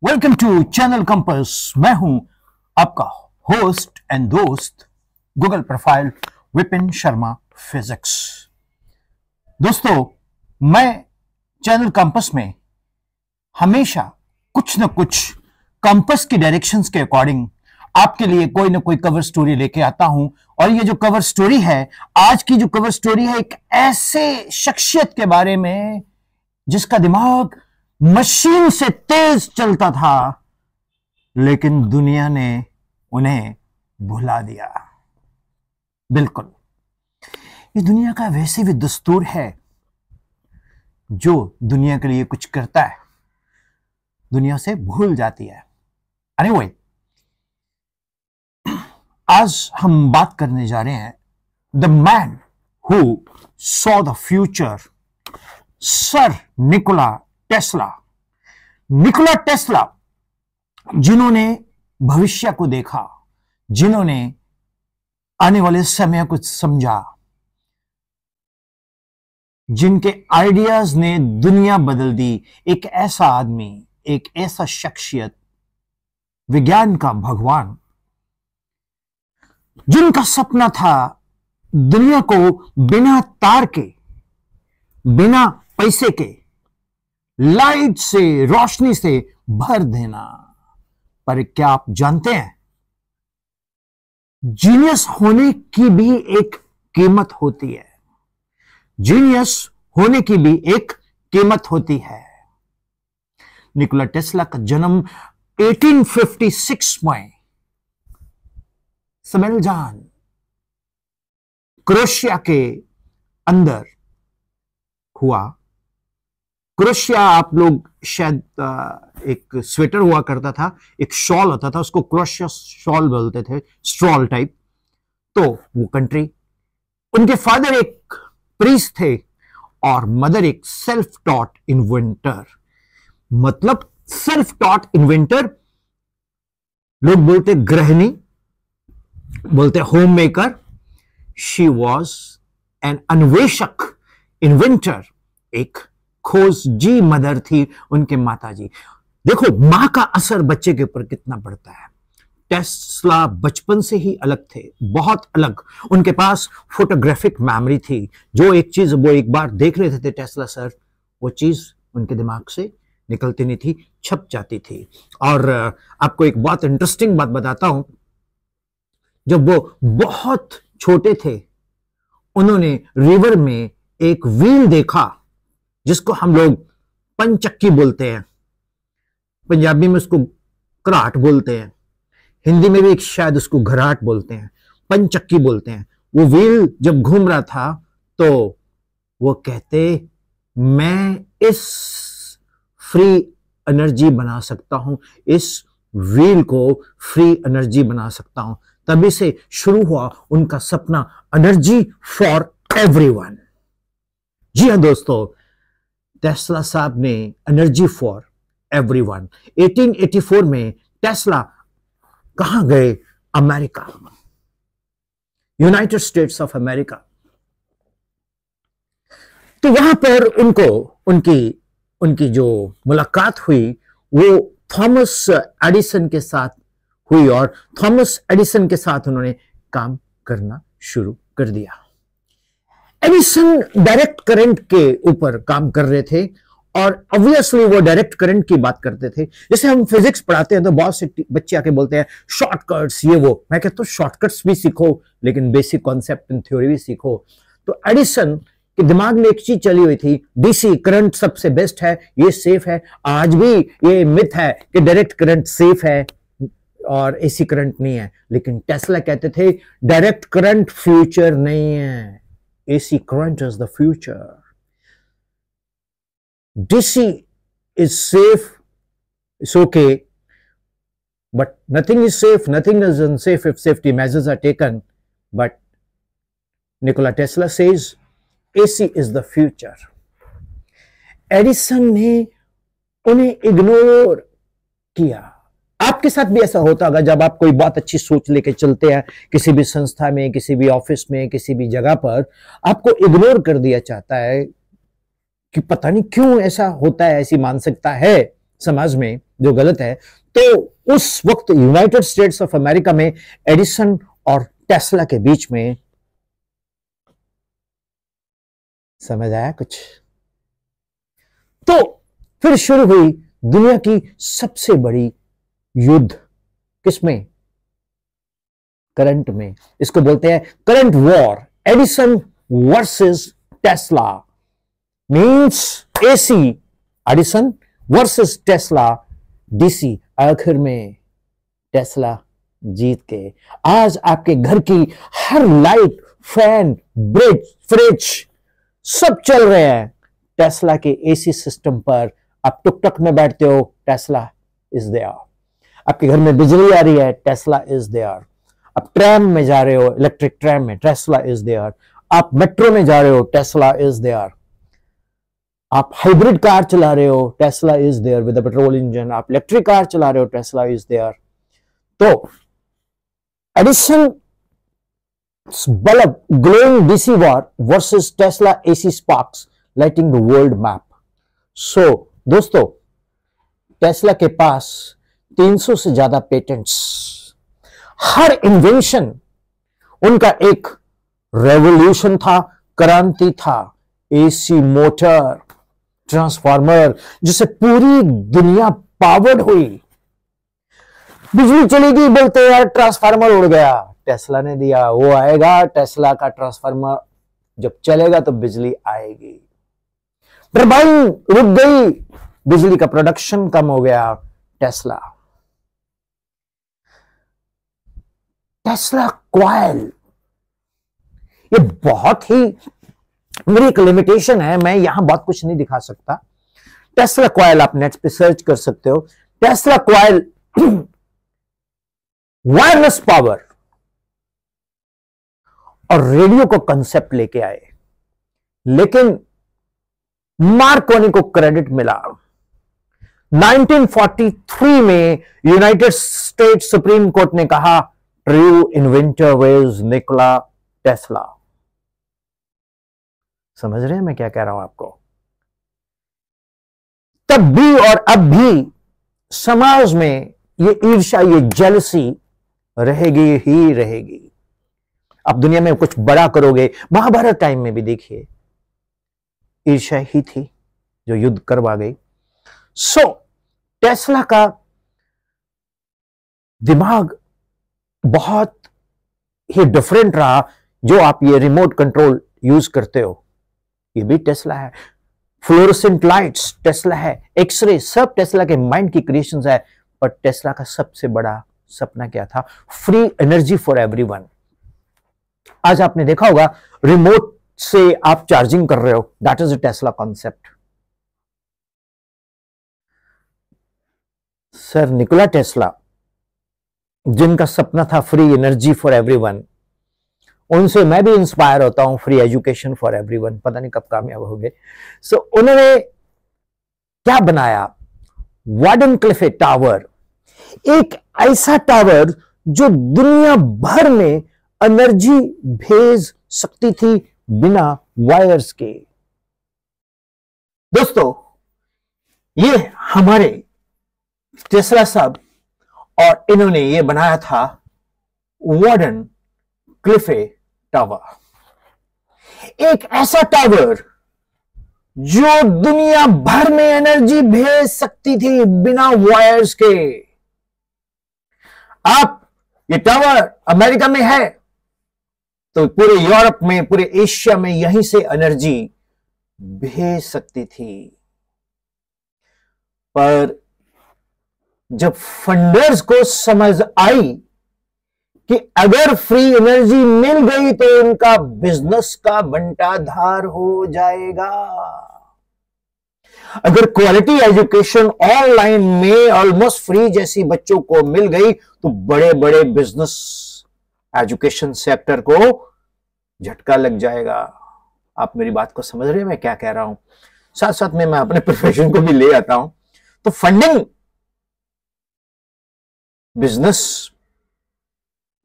Welcome to channel compass. मैं हूं आपका होस्ट एंड दोस्त Google profile Vipin Sharma physics. दोस्तों, मैं चैनल कंपास में हमेशा कुछ न कुछ कंपास की डायरेक्शंस के अकॉर्डिंग आपके लिए कोई ना कोई कवर स्टोरी लेके आता हूं। और ये जो कवर स्टोरी है, आज की जो कवर स्टोरी है, एक ऐसे शख्सियत के बारे में जिसका दिमाग मशीन से तेज चलता था, लेकिन दुनिया ने उन्हें भुला दिया। बिल्कुल, ये दुनिया का वैसे भी दस्तूर है, जो दुनिया के लिए कुछ करता है दुनिया से भूल जाती है। एनीवे, आज हम बात करने जा रहे हैं the man who saw the future, sir Nikola Tesla. Nikola Tesla, जिन्होंने भविष्य को देखा, जिन्होंने आने वाले समय को समझा, जिनके आइडियाज ने दुनिया बदल दी। एक ऐसा आदमी, एक ऐसा शख्सियत, विज्ञान का भगवान, जिनका सपना था दुनिया को बिना तार के, बिना पैसे के, लाइट से, रोशनी से भर देना। पर क्या आप जानते हैं, जीनियस होने की भी एक कीमत होती है। जीनियस होने की भी एक कीमत होती है। निकोला टेस्ला का जन्म 1856 में समेलजान, क्रोएशिया के अंदर हुआ। क्रोएशिया, आप लोग शायद एक स्वेटर हुआ करता था, एक शॉल होता था, उसको क्रोएशिया शॉल बोलते थे, स्ट्रॉल टाइप। तो वो कंट्री, उनके फादर एक प्रीस्ट थे और मदर एक सेल्फ टॉट इन्वेंटर। मतलब सेल्फ टॉट इन्वेंटर, लोग बोलते गृहिणी, बोलते home maker. She was an अन्वेषक, इन्वेंटर, एक खोजी मदर थी उनके माता जी। देखो, मां का असर बच्चे के ऊपर कितना पड़ता है। टेस्ला बचपन से ही अलग थे, बहुत अलग। उनके पास फोटोग्राफिक मेमोरी थी। जो एक चीज वो एक बार देख रहे थे टेस्ला सर, वो चीज उनके दिमाग से निकलती नहीं थी, छप जाती थी। और आपको एक बहुत इंटरेस्टिंग बात बताता हूं। जब वो बहुत छोटे थे, उन्होंने रिवर में एक व्हील देखा, जिसको हम लोग पंचक्की बोलते हैं, पंजाबी में उसको कराट बोलते हैं, हिंदी में भी एक शायद उसको घराट बोलते हैं, पंचक्की बोलते हैं। वो व्हील जब घूम रहा था, तो वो कहते, मैं इस फ्री एनर्जी बना सकता हूं, इस व्हील को फ्री एनर्जी बना सकता हूं। तभी से शुरू हुआ उनका सपना, एनर्जी फॉर एवरीवन। जी हां दोस्तों, टेस्ला साहब ने एनर्जी फॉर एवरीवन। 1884 में टेस्ला कहां गए? America, United states of America. तो वहां पर उनकी जो मुलाकात हुई, वो थॉमस एडिसन के साथ हुई, और थॉमस एडिसन के साथ उन्होंने काम करना शुरू कर दिया। एडिसन डायरेक्ट करंट के ऊपर काम कर रहे थे, और ऑब्वियसली वो डायरेक्ट करंट की बात करते थे। जैसे हम फिजिक्स पढ़ाते हैं तो बहुत से बच्चे आके बोलते हैं शॉर्टकट्स, ये वो। मैं कहता हूं शॉर्टकट्स भी सीखो, लेकिन बेसिक कॉन्सेप्ट एंड थ्योरी भी सीखो। तो एडिसन के दिमाग में एक चीज चली हुई थी, डीसी करंट सबसे बेस्ट है, ये सेफ है। आज भी ये मिथ है कि डायरेक्ट करंट सेफ है और एसी करंट नहीं है। लेकिन टेस्ला कहते थे डायरेक्ट करंट फ्यूचर नहीं है, AC current is the future. DC is safe, it's okay, but nothing is safe, nothing is unsafe if safety measures are taken. But Nikola Tesla says AC is the future. Edison ने उन्हें ignore किया। आपके साथ भी ऐसा होता होगा, जब आप कोई बहुत अच्छी सोच लेके चलते हैं, किसी भी संस्था में, किसी भी ऑफिस में, किसी भी जगह पर आपको इग्नोर कर दिया जाता है कि पता नहीं क्यों ऐसा होता है, ऐसी मानसिकता है समाज में जो गलत है। तो उस वक्त यूनाइटेड स्टेट्स ऑफ अमेरिका में एडिसन और टेस्ला के बीच में, समझ आया कुछ? तो फिर शुरू हुई दुनिया की सबसे बड़ी युद्ध, किसमें? करंट में। इसको बोलते हैं current war, Edison versus Tesla, means AC Edison versus Tesla DC. आखिर में टेस्ला जीत के आज आपके घर की हर लाइट, फैन, ब्रिज, फ्रिज सब चल रहे हैं टेस्ला के एसी सिस्टम पर। आप टुक टुक में बैठते हो, टेस्ला इज देयर। आपके घर में बिजली आ रही है, टेस्ला इज देयर। आप ट्रैम में जा रहे हो, इलेक्ट्रिक ट्रैम में, टेस्ला इज देयर। आप मेट्रो में जा रहे हो, टेस्ला इज देयर। आप हाइब्रिड कार चला रहे हो, Tesla is there with a petrol engine. आप इलेक्ट्रिक कार चला रहे हो, टेस्ला इज देयर। तो Edison bulb glowing DC war versus Tesla AC sparks lighting the world map. So दोस्तों, टेस्ला के पास 300 से ज्यादा पेटेंट्स, हर इन्वेंशन उनका एक रेवोल्यूशन था, क्रांति था। एसी मोटर, ट्रांसफार्मर, जिससे पूरी दुनिया पावर्ड हुई। बिजली चलेगी बोलते यार ट्रांसफार्मर उड़ गया, टेस्ला ने दिया। वो आएगा, टेस्ला का ट्रांसफार्मर जब चलेगा तो बिजली आएगी। टरबाइन रुक गई, बिजली का प्रोडक्शन कम हो गया, टेस्ला। टेस्ला कॉइल, ये बहुत ही, मेरी एक लिमिटेशन है, मैं यहां बहुत कुछ नहीं दिखा सकता। टेस्ला कॉइल आप नेट पे सर्च कर सकते हो। टेस्ला कॉइल वायरलेस पावर और रेडियो को कंसेप्ट लेके आए, लेकिन मार्कोनी को क्रेडिट मिला। 1943 में यूनाइटेड स्टेट्स सुप्रीम कोर्ट ने कहा true inventor was Nikola Tesla. समझ रहे हैं मैं क्या कह रहा हूं आपको? तब भी और अब भी समाज में ये ईर्ष्या, ये जेलसी रहेगी ही रहेगी। अब दुनिया में कुछ बड़ा करोगे, महाभारत टाइम में भी देखिए ईर्ष्या ही थी जो युद्ध करवा गई। सो टेस्ला का दिमाग बहुत ही डिफरेंट रहा। जो आप ये रिमोट कंट्रोल यूज करते हो, ये भी टेस्ला है। फ्लोरोसेंट लाइट्स टेस्ला है, एक्सरे सब टेस्ला के माइंड की क्रिएशंस है। पर टेस्ला का सबसे बड़ा सपना क्या था? Free energy for everyone. आज आपने देखा होगा रिमोट से आप चार्जिंग कर रहे हो, that is a Tesla concept. Sir Nikola Tesla, जिनका सपना था फ्री एनर्जी फॉर एवरीवन, उनसे मैं भी इंस्पायर होता हूं। फ्री एजुकेशन फॉर एवरीवन, पता नहीं कब कामयाब हो गए। सो उन्होंने क्या बनाया? वार्डेनक्लिफ टावर, एक ऐसा टावर जो दुनिया भर में एनर्जी भेज सकती थी बिना वायर्स के। दोस्तों, ये हमारे टेस्ला साहब, और इन्होंने ये बनाया था वार्डेनक्लिफ टावर, एक ऐसा टावर जो दुनिया भर में एनर्जी भेज सकती थी बिना वायर्स के। आप ये टावर अमेरिका में है तो पूरे यूरोप में, पूरे एशिया में यहीं से एनर्जी भेज सकती थी। पर जब फंडर्स को समझ आई कि अगर फ्री एनर्जी मिल गई तो उनका बिजनेस का बंटाधार हो जाएगा। अगर क्वालिटी एजुकेशन ऑनलाइन में ऑलमोस्ट फ्री जैसी बच्चों को मिल गई तो बड़े बड़े बिजनेस एजुकेशन सेक्टर को झटका लग जाएगा। आप मेरी बात को समझ रहे हैं मैं क्या कह रहा हूं? साथ साथ में मैं अपने प्रोफेशन को भी ले आता हूं। तो फंडिंग बिजनेस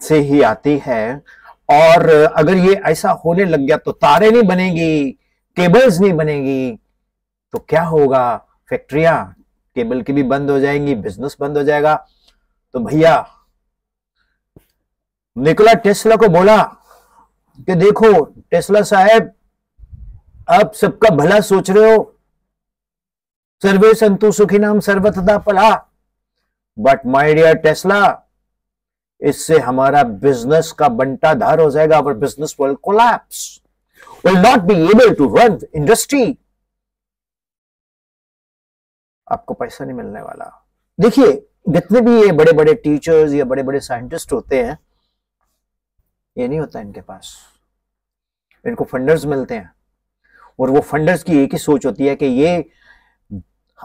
से ही आती है, और अगर ये ऐसा होने लग गया तो तारे नहीं बनेगी, केबल्स नहीं बनेगी, तो क्या होगा? फैक्ट्रियां केबल की भी बंद हो जाएंगी, बिजनेस बंद हो जाएगा। तो भैया निकोला टेस्ला को बोला कि देखो टेस्ला साहब, आप सबका भला सोच रहे हो, सर्वे संतु सुखिनाम सर्वथा भला, बट माय डियर टेस्ला, इससे हमारा बिजनेस का बंटाधार हो जाएगा। Our business will collapse, will not be able to run industry. आपको पैसा नहीं मिलने वाला। देखिए जितने भी ये बड़े बड़े टीचर्स या बड़े बड़े साइंटिस्ट होते हैं, ये नहीं होता इनके पास, इनको फंडर्स मिलते हैं, और वो फंडर्स की एक ही सोच होती है कि ये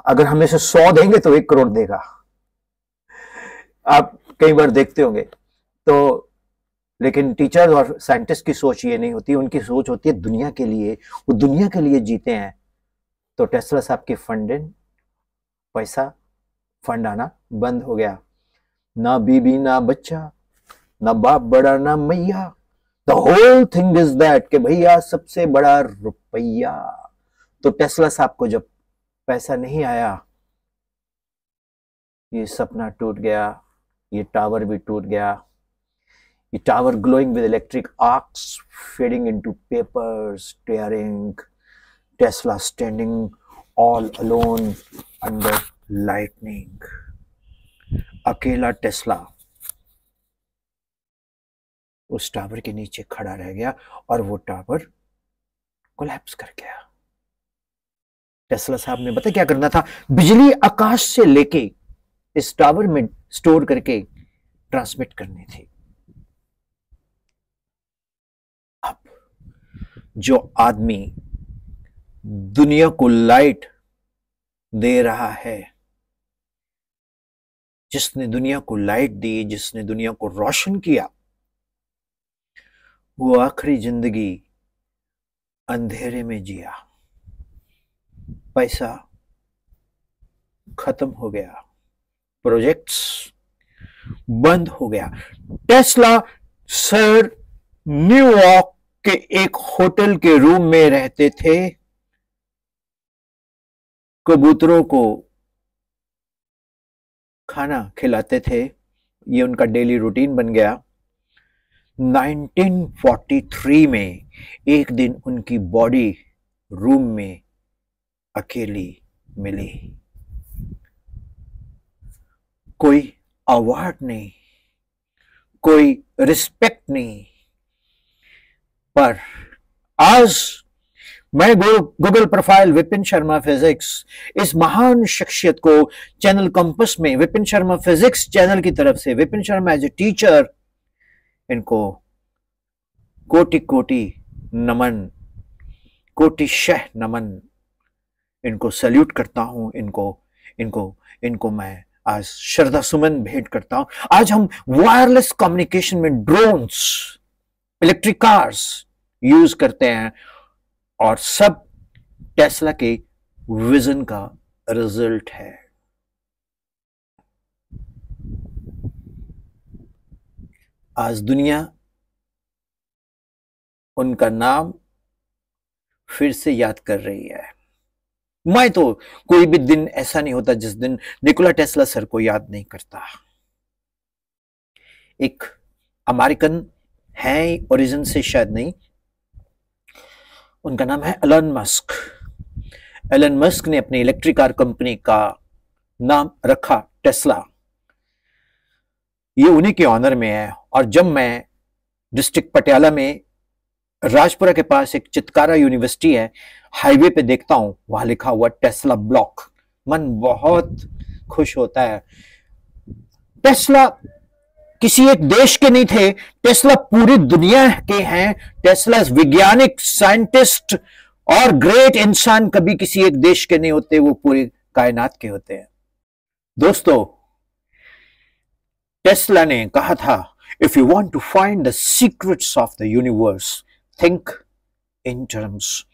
अगर हमें से 100 देंगे तो 1 करोड़ देगा। आप कई बार देखते होंगे। तो लेकिन टीचर्स और साइंटिस्ट की सोच ये नहीं होती, उनकी सोच होती है दुनिया के लिए, वो दुनिया के लिए जीते हैं। तो टेस्ला साहब की फंडिंग, पैसा, फंड आना बंद हो गया। ना बीबी ना बच्चा, ना बाप बड़ा ना मैया, the whole thing is that कि भैया सबसे बड़ा रुपया। तो टेस्ला साहब को जब पैसा नहीं आया, ये सपना टूट गया, ये टावर भी टूट गया। ये tower glowing with electric arcs, fading into papers, tearing, Tesla standing all alone under lightning. अकेला टेस्ला उस टावर के नीचे खड़ा रह गया और वो टावर कोलैप्स कर गया। टेस्ला साहब ने पता क्या करना था, बिजली आकाश से लेके इस टावर में स्टोर करके ट्रांसमिट करनी थी। अब जो आदमी दुनिया को लाइट दे रहा है, जिसने दुनिया को लाइट दी, जिसने दुनिया को रोशन किया, वो आखिरी जिंदगी अंधेरे में जिया। पैसा खत्म हो गया, प्रोजेक्ट्स बंद हो गया। टेस्ला सर न्यूयॉर्क के एक होटल के रूम में रहते थे, कबूतरों को खाना खिलाते थे, ये उनका डेली रूटीन बन गया। 1943 में एक दिन उनकी बॉडी रूम में अकेली मिली। कोई अवार्ड नहीं, कोई रिस्पेक्ट नहीं, पर आज मैं Google profile Vipin Sharma physics, इस महान शख्सियत को चैनल कंपस में विपिन शर्मा फिजिक्स चैनल की तरफ से, Vipin Sharma as a teacher, इनको कोटि कोटि नमन, कोटि शह नमन, इनको सल्यूट करता हूं। इनको मैं आज श्रद्धा सुमन भेंट करता हूं। आज हम वायरलेस कम्युनिकेशन में ड्रोन्स, इलेक्ट्रिक कार्स यूज करते हैं, और सब टेस्ला के विजन का रिजल्ट है। आज दुनिया उनका नाम फिर से याद कर रही है। मैं तो कोई भी दिन ऐसा नहीं होता जिस दिन निकोला टेस्ला सर को याद नहीं करता। एक अमेरिकन है, ओरिजिन से शायद नहीं, उनका नाम है एलन मस्क। एलन मस्क ने अपनी इलेक्ट्रिक कार कंपनी का नाम रखा टेस्ला। ये उन्हीं के ऑनर में है। और जब मैं डिस्ट्रिक्ट पटियाला में राजपुरा के पास एक चितकारा यूनिवर्सिटी है, हाईवे पे देखता हूं वहां लिखा हुआ टेस्ला ब्लॉक, मन बहुत खुश होता है। टेस्ला किसी एक देश के नहीं थे, टेस्ला पूरी दुनिया के हैं। टेस्ला वैज्ञानिक, साइंटिस्ट और ग्रेट इंसान कभी किसी एक देश के नहीं होते, वो पूरी कायनात के होते हैं। दोस्तों, टेस्ला ने कहा था, if you want to find the secrets of the universe, think in terms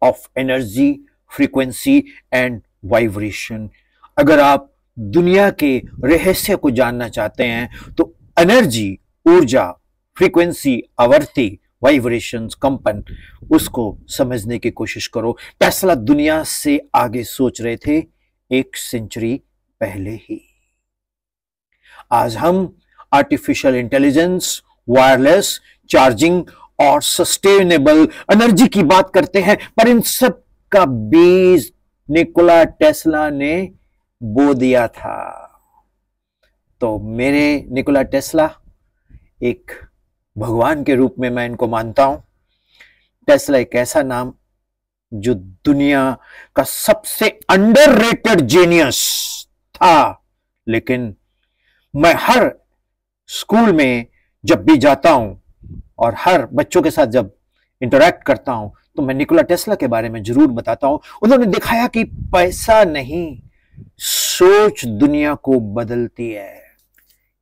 of energy, frequency and vibration. अगर आप दुनिया के रहस्य को जानना चाहते हैं तो एनर्जी, ऊर्जा, फ्रीक्वेंसी, आवृत्ति, वाइब्रेशंस, कंपन, उसको समझने की कोशिश करो। टेस्ला दुनिया से आगे सोच रहे थे 1 सेंचुरी पहले ही। आज हम आर्टिफिशियल इंटेलिजेंस, वायरलेस चार्जिंग और सस्टेनेबल एनर्जी की बात करते हैं, पर इन सब का बीज निकोला टेस्ला ने बो दिया था। तो मेरे निकोला टेस्ला एक भगवान के रूप में मैं इनको मानता हूं। टेस्ला एक ऐसा नाम जो दुनिया का सबसे अंडररेटेड जीनियस था, लेकिन मैं हर स्कूल में जब भी जाता हूं और हर बच्चों के साथ जब इंटरैक्ट करता हूं तो मैं निकोला टेस्ला के बारे में जरूर बताता हूं। उन्होंने दिखाया कि पैसा नहीं, सोच दुनिया को बदलती है।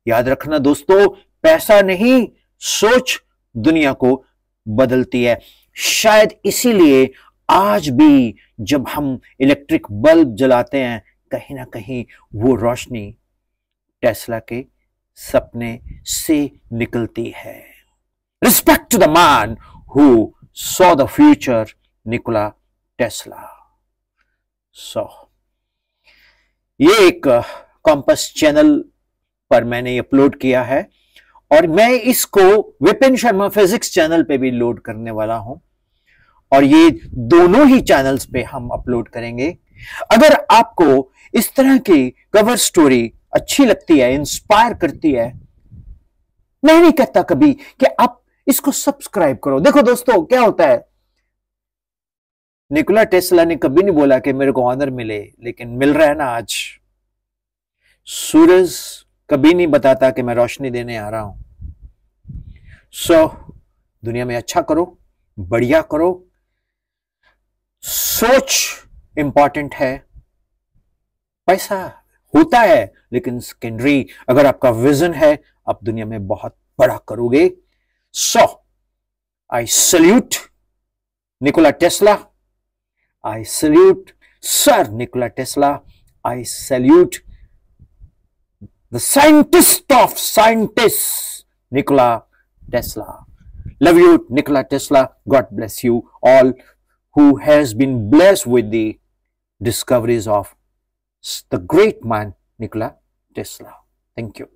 याद रखना दोस्तों, पैसा नहीं, सोच दुनिया को बदलती है। शायद इसीलिए आज भी जब हम इलेक्ट्रिक बल्ब जलाते हैं, कहीं ना कहीं वो रोशनी टेस्ला के सपने से निकलती है। Respect to the man who saw the future, Nikola Tesla. ये एक कॉम्पस चैनल पर मैंने अपलोड किया है और मैं इसको विपिन शर्मा फिजिक्स चैनल पे भी लोड करने वाला हूं और ये दोनों ही चैनल्स पे हम अपलोड करेंगे। अगर आपको इस तरह की कवर स्टोरी अच्छी लगती है, इंस्पायर करती है, मैं नहीं कहता कभी कि आप इसको सब्सक्राइब करो। देखो दोस्तों, क्या होता है, निकोला टेस्ला ने कभी नहीं बोला कि मेरे को ऑनर मिले, लेकिन मिल रहा है ना आज। सूरज कभी नहीं बताता कि मैं रोशनी देने आ रहा हूं। दुनिया में अच्छा करो, बढ़िया करो, सोच इंपॉर्टेंट है। पैसा होता है लेकिन सेकेंडरी, अगर आपका विजन है आप दुनिया में बहुत बड़ा करोगे। I salute Nikola Tesla, I salute sir Nikola Tesla, I salute the scientist of scientists, Nikola Tesla. Love you, Nikola Tesla. God bless you all who has been blessed with the discoveries of the great man, Nikola Tesla. Thank you.